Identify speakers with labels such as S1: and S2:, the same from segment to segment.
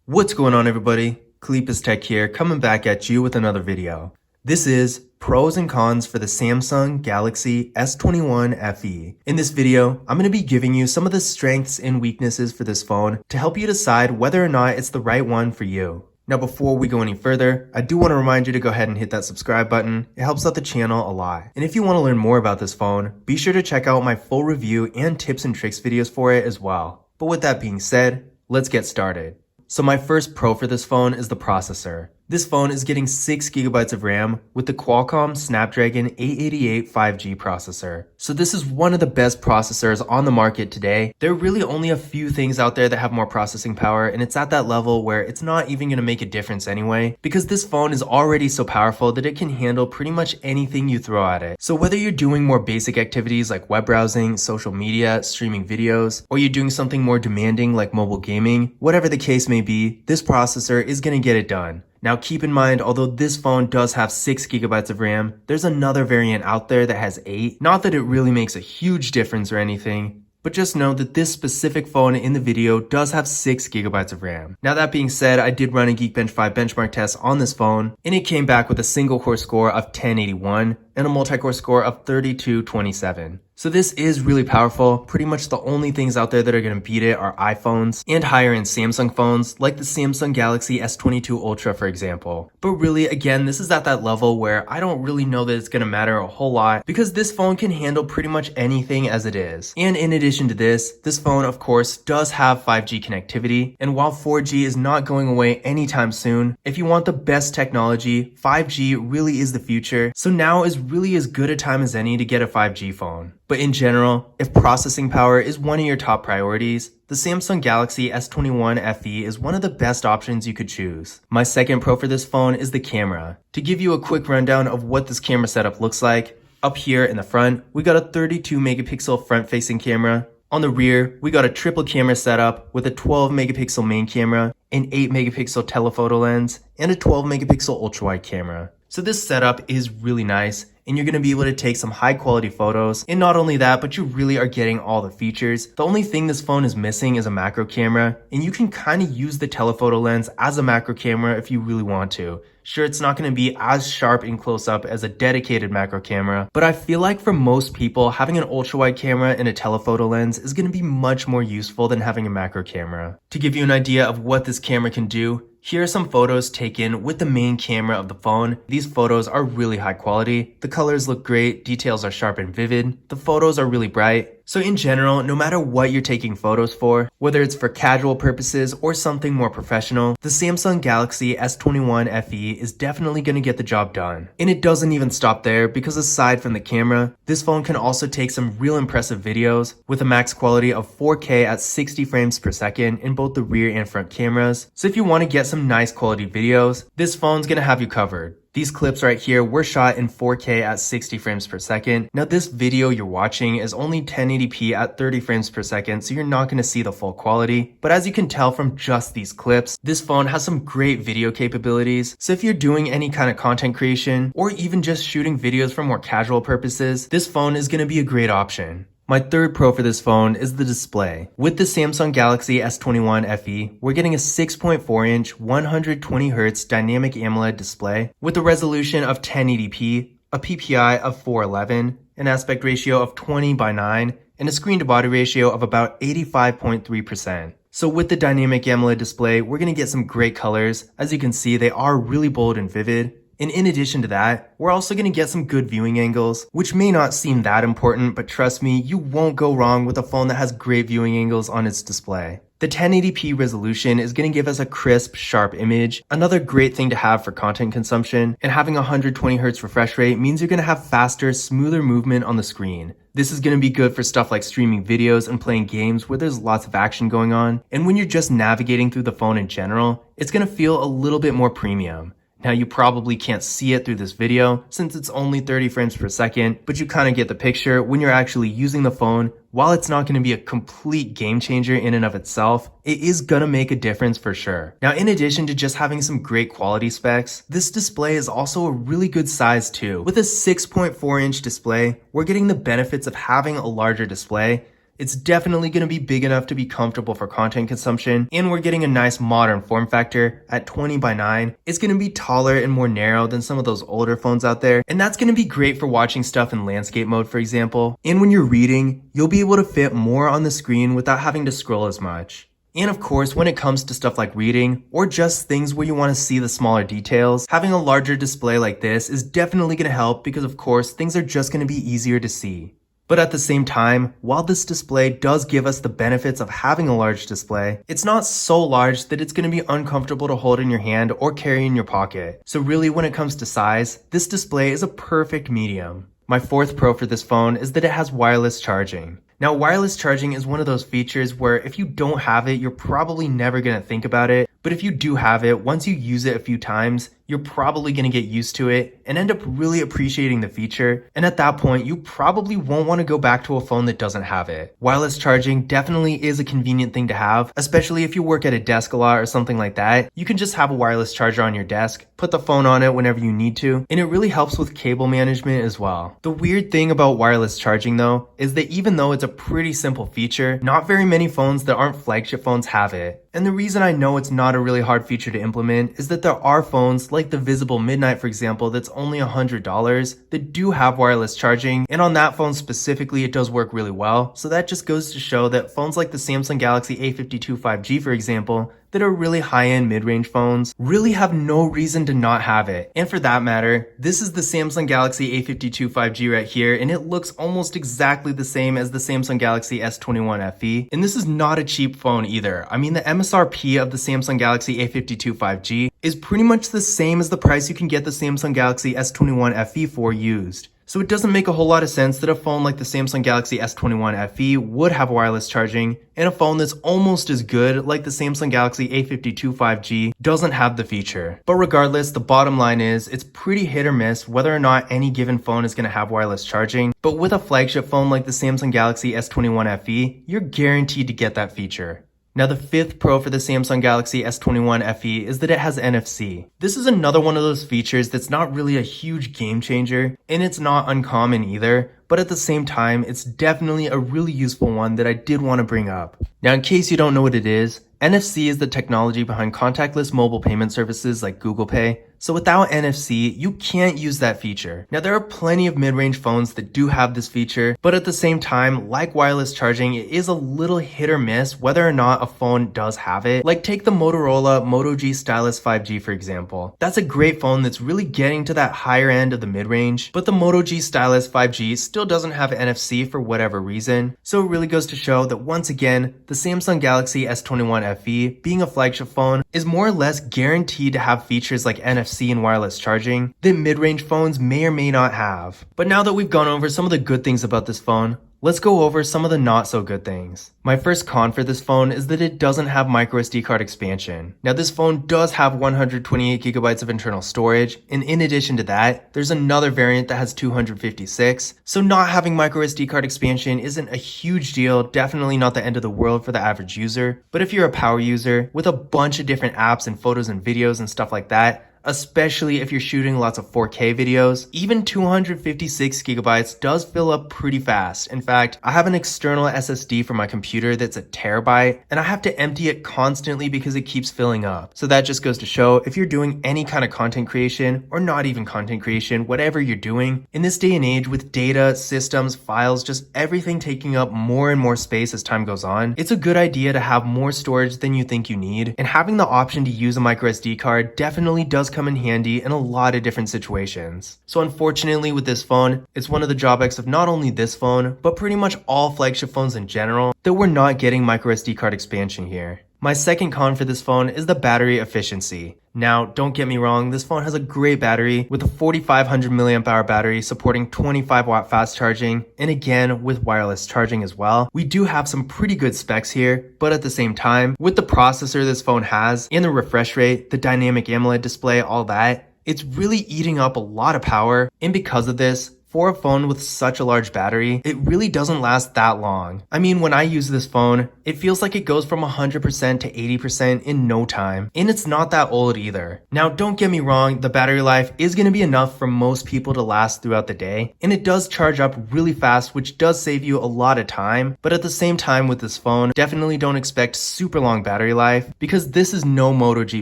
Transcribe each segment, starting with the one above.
S1: What's going on, everybody? Kalipis Tech here, coming back at you with another video. This is pros and cons for the Samsung Galaxy S21 FE. In this video, I'm going to be giving you some of the strengths and weaknesses for this phone to help you decide whether or not it's the right one for you. Now, before we go any further, I do want to remind you to go ahead and hit that subscribe button. It helps out the channel a lot. And if you want to learn more about this phone, be sure to check out my full review and tips and tricks videos for it as well. But with that being said, let's get started. So my first pro for this phone is the processor. This phone is getting 6GB of RAM with the Qualcomm Snapdragon 888 5G processor. So this is one of the best processors on the market today. There are really only a few things out there that have more processing power, and it's at that level where it's not even going to make a difference anyway, because this phone is already so powerful that it can handle pretty much anything you throw at it. So whether you're doing more basic activities like web browsing, social media, streaming videos, or you're doing something more demanding like mobile gaming, whatever the case may be, this processor is going to get it done. Now keep in mind, although this phone does have 6GB of RAM, there's another variant out there that has 8. Not that it really makes a huge difference or anything, but just know that this specific phone in the video does have 6GB of RAM. Now that being said, I did run a Geekbench 5 benchmark test on this phone, and it came back with a single core score of 1081 and a multi-core score of 3227. So this is really powerful. Pretty much the only things out there that are going to beat it are iPhones and higher-end Samsung phones like the Samsung Galaxy S22 Ultra, for example. But really, again, this is at that level where I don't really know that it's going to matter a whole lot because this phone can handle pretty much anything as it is. And in addition to this phone, of course, does have 5G connectivity. And while 4G is not going away anytime soon, if you want the best technology, 5G really is the future. So now is really as good a time as any to get a 5G phone. But in general, if processing power is one of your top priorities, the Samsung Galaxy S21 FE is one of the best options you could choose. My second pro for this phone is the camera. To give you a quick rundown of what this camera setup looks like, up here in the front, we got a 32 megapixel front-facing camera. On the rear, we got a triple camera setup with a 12 megapixel main camera, an 8 megapixel telephoto lens, and a 12 megapixel ultra-wide camera. So this setup is really nice, and you're going to be able to take some high quality photos. And not only that, but you really are getting all the features. The only thing this phone is missing is a macro camera, and you can kind of use the telephoto lens as a macro camera if you really want to. Sure, it's not going to be as sharp in close-up as a dedicated macro camera, but I feel like for most people, having an ultra-wide camera and a telephoto lens is going to be much more useful than having a macro camera. To give you an idea of what this camera can do, here are some photos taken with the main camera of the phone. These photos are really high quality. The colors look great, details are sharp and vivid, the photos are really bright. So in general, no matter what you're taking photos for, whether it's for casual purposes or something more professional, the Samsung Galaxy S21 FE is definitely going to get the job done. And it doesn't even stop there, because aside from the camera, this phone can also take some real impressive videos with a max quality of 4K at 60 frames per second in both the rear and front cameras. So if you want to get some nice quality videos, this phone's going to have you covered. These clips right here were shot in 4K at 60 frames per second. Now this video you're watching is only 1080p at 30 frames per second, so you're not going to see the full quality. But as you can tell from just these clips, this phone has some great video capabilities. So if you're doing any kind of content creation, or even just shooting videos for more casual purposes, this phone is going to be a great option. My third pro for this phone is the display. With the Samsung Galaxy S21 FE, we're getting a 6.4-inch 120Hz dynamic AMOLED display with a resolution of 1080p, a PPI of 411, an aspect ratio of 20:9, and a screen-to-body ratio of about 85.3%. So with the dynamic AMOLED display, we're going to get some great colors. As you can see, they are really bold and vivid. And in addition to that, we're also going to get some good viewing angles, which may not seem that important, but trust me, you won't go wrong with a phone that has great viewing angles on its display. The 1080p resolution is going to give us a crisp, sharp image, another great thing to have for content consumption, and having a 120Hz refresh rate means you're going to have faster, smoother movement on the screen. This is going to be good for stuff like streaming videos and playing games where there's lots of action going on, and when you're just navigating through the phone in general, it's going to feel a little bit more premium. Now you probably can't see it through this video since it's only 30 frames per second, but you kind of get the picture when you're actually using the phone. While it's not going to be a complete game changer in and of itself, it is going to make a difference for sure. Now in addition to just having some great quality specs, this display is also a really good size too. With a 6.4-inch display, we're getting the benefits of having a larger display. It's definitely going to be big enough to be comfortable for content consumption, and we're getting a nice modern form factor at 20:9. It's going to be taller and more narrow than some of those older phones out there, and that's going to be great for watching stuff in landscape mode, for example. And when you're reading, you'll be able to fit more on the screen without having to scroll as much. And of course, when it comes to stuff like reading, or just things where you want to see the smaller details, having a larger display like this is definitely going to help because of course, things are just going to be easier to see. But at the same time, while this display does give us the benefits of having a large display, it's not so large that it's going to be uncomfortable to hold in your hand or carry in your pocket. So really, when it comes to size, this display is a perfect medium. My fourth pro for this phone is that it has wireless charging. Now, wireless charging is one of those features where if you don't have it, you're probably never going to think about it. But if you do have it, once you use it a few times, you're probably going to get used to it and end up really appreciating the feature. And at that point, you probably won't want to go back to a phone that doesn't have it. Wireless charging definitely is a convenient thing to have, especially if you work at a desk a lot or something like that. You can just have a wireless charger on your desk, put the phone on it whenever you need to, and it really helps with cable management as well. The weird thing about wireless charging though, is that even though it's a pretty simple feature, not very many phones that aren't flagship phones have it. And the reason I know it's not a really hard feature to implement is that there are phones like the Visible Midnight, for example, that's only $100 that do have wireless charging, and on that phone specifically it does work really well. So that just goes to show that phones like the Samsung Galaxy A52 5G, for example, that are really high-end mid-range phones really have no reason to not have it. And for that matter, this is the Samsung Galaxy A52 5G right here, and it looks almost exactly the same as the Samsung Galaxy S21 FE. And this is not a cheap phone either. I mean, the MSRP of the Samsung Galaxy A52 5G is pretty much the same as the price you can get the Samsung Galaxy S21 FE for used. So it doesn't make a whole lot of sense that a phone like the Samsung Galaxy S21 FE would have wireless charging, and a phone that's almost as good like the Samsung Galaxy A52 5G doesn't have the feature. But regardless, the bottom line is it's pretty hit or miss whether or not any given phone is going to have wireless charging. But with a flagship phone like the Samsung Galaxy S21 FE, you're guaranteed to get that feature. Now, the fifth pro for the Samsung Galaxy S21 FE is that it has NFC. This is another one of those features that's not really a huge game changer, and it's not uncommon either, but at the same time, it's definitely a really useful one that I did want to bring up. Now, in case you don't know what it is, NFC is the technology behind contactless mobile payment services like Google Pay. So without NFC, you can't use that feature. Now, there are plenty of mid-range phones that do have this feature, but at the same time, like wireless charging, it is a little hit or miss whether or not a phone does have it. Like take the Motorola Moto G Stylus 5G, for example. That's a great phone that's really getting to that higher end of the mid-range, but the Moto G Stylus 5G still doesn't have NFC for whatever reason. So it really goes to show that once again, the Samsung Galaxy S21 FE, being a flagship phone, is more or less guaranteed to have features like NFC and wireless charging that mid-range phones may or may not have. But now that we've gone over some of the good things about this phone, let's go over some of the not so good things. My first con for this phone is that it doesn't have microSD card expansion. Now, this phone does have 128 gigabytes of internal storage, and in addition to that, there's another variant that has 256. So not having microSD card expansion isn't a huge deal, definitely not the end of the world for the average user. But if you're a power user with a bunch of different apps and photos and videos and stuff like that, especially if you're shooting lots of 4K videos, even 256 gigabytes does fill up pretty fast. In fact, I have an external SSD for my computer that's a terabyte, and I have to empty it constantly because it keeps filling up. So that just goes to show if you're doing any kind of content creation, or not even content creation, whatever you're doing, in this day and age with data, systems, files, just everything taking up more and more space as time goes on, it's a good idea to have more storage than you think you need, and having the option to use a microSD card definitely does come in handy in a lot of different situations. So unfortunately with this phone, it's one of the drawbacks of not only this phone, but pretty much all flagship phones in general, that we're not getting microSD card expansion here. My second con for this phone is the battery efficiency. Now, don't get me wrong, this phone has a great battery with a 4500 milliamp hour battery supporting 25 watt fast charging, and again with wireless charging as well. We do have some pretty good specs here, but at the same time, with the processor this phone has, and the refresh rate, the dynamic AMOLED display, all that, it's really eating up a lot of power, and because of this, for a phone with such a large battery, it really doesn't last that long. I mean, when I use this phone, it feels like it goes from 100% to 80% in no time, and it's not that old either. Now, don't get me wrong, the battery life is going to be enough for most people to last throughout the day, and it does charge up really fast, which does save you a lot of time. But at the same time with this phone, definitely don't expect super long battery life, because this is no Moto G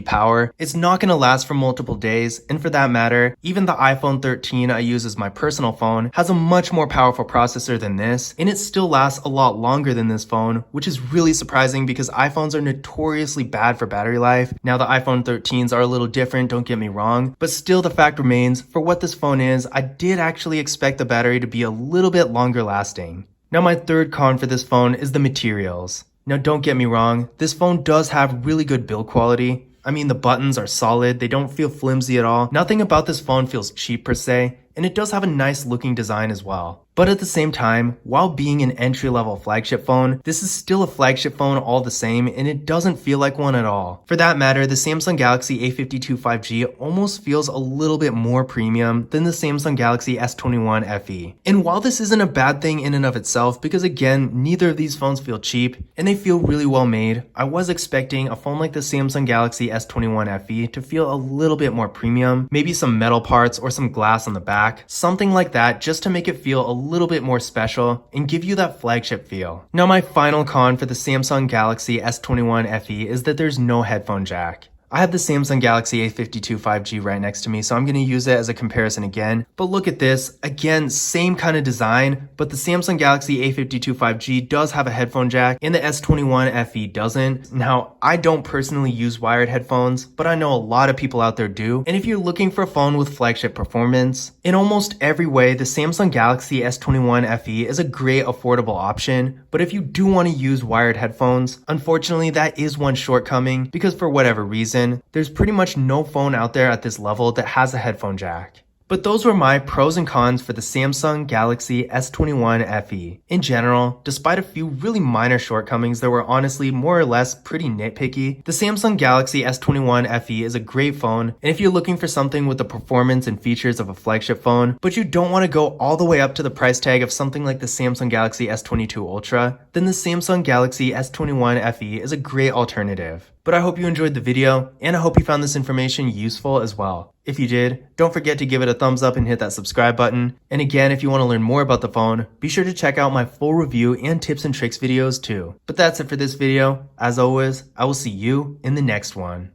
S1: power. It's not going to last for multiple days, and for that matter, even the iPhone 13 I use as my personal phone has a much more powerful processor than this, and it still lasts a lot longer than this phone, which is really surprising because iPhones are notoriously bad for battery life. Now the iPhone 13s are a little different, don't get me wrong, but still the fact remains, for what this phone is, I did actually expect the battery to be a little bit longer lasting. Now my third con for this phone is the materials. Now don't get me wrong, this phone does have really good build quality. I mean, the buttons are solid, they don't feel flimsy at all. Nothing about this phone feels cheap per se, and it does have a nice looking design as well. But at the same time, while being an entry-level flagship phone, this is still a flagship phone all the same, and it doesn't feel like one at all. For that matter, the Samsung Galaxy A52 5G almost feels a little bit more premium than the Samsung Galaxy S21 FE. And while this isn't a bad thing in and of itself, because again, neither of these phones feel cheap, and they feel really well made, I was expecting a phone like the Samsung Galaxy S21 FE to feel a little bit more premium, maybe some metal parts or some glass on the back, something like that, just to make it feel a little bit more special and give you that flagship feel. Now my final con for the Samsung Galaxy S21 FE is that there's no headphone jack. I have the Samsung Galaxy A52 5G right next to me, so I'm going to use it as a comparison again. But look at this, again, same kind of design, but the Samsung Galaxy A52 5G does have a headphone jack and the S21 FE doesn't. Now, I don't personally use wired headphones, but I know a lot of people out there do. And if you're looking for a phone with flagship performance, in almost every way, the Samsung Galaxy S21 FE is a great affordable option. But if you do want to use wired headphones, unfortunately that is one shortcoming, because for whatever reason, there's pretty much no phone out there at this level that has a headphone jack. But those were my pros and cons for the Samsung Galaxy S21 FE. In general, despite a few really minor shortcomings that were honestly more or less pretty nitpicky, the Samsung Galaxy S21 FE is a great phone, and if you're looking for something with the performance and features of a flagship phone, but you don't want to go all the way up to the price tag of something like the Samsung Galaxy S22 Ultra, then the Samsung Galaxy S21 FE is a great alternative. But I hope you enjoyed the video, and I hope you found this information useful as well. If you did, don't forget to give it a thumbs up and hit that subscribe button. And again, if you want to learn more about the phone, be sure to check out my full review and tips and tricks videos too. But that's it for this video. As always, I will see you in the next one.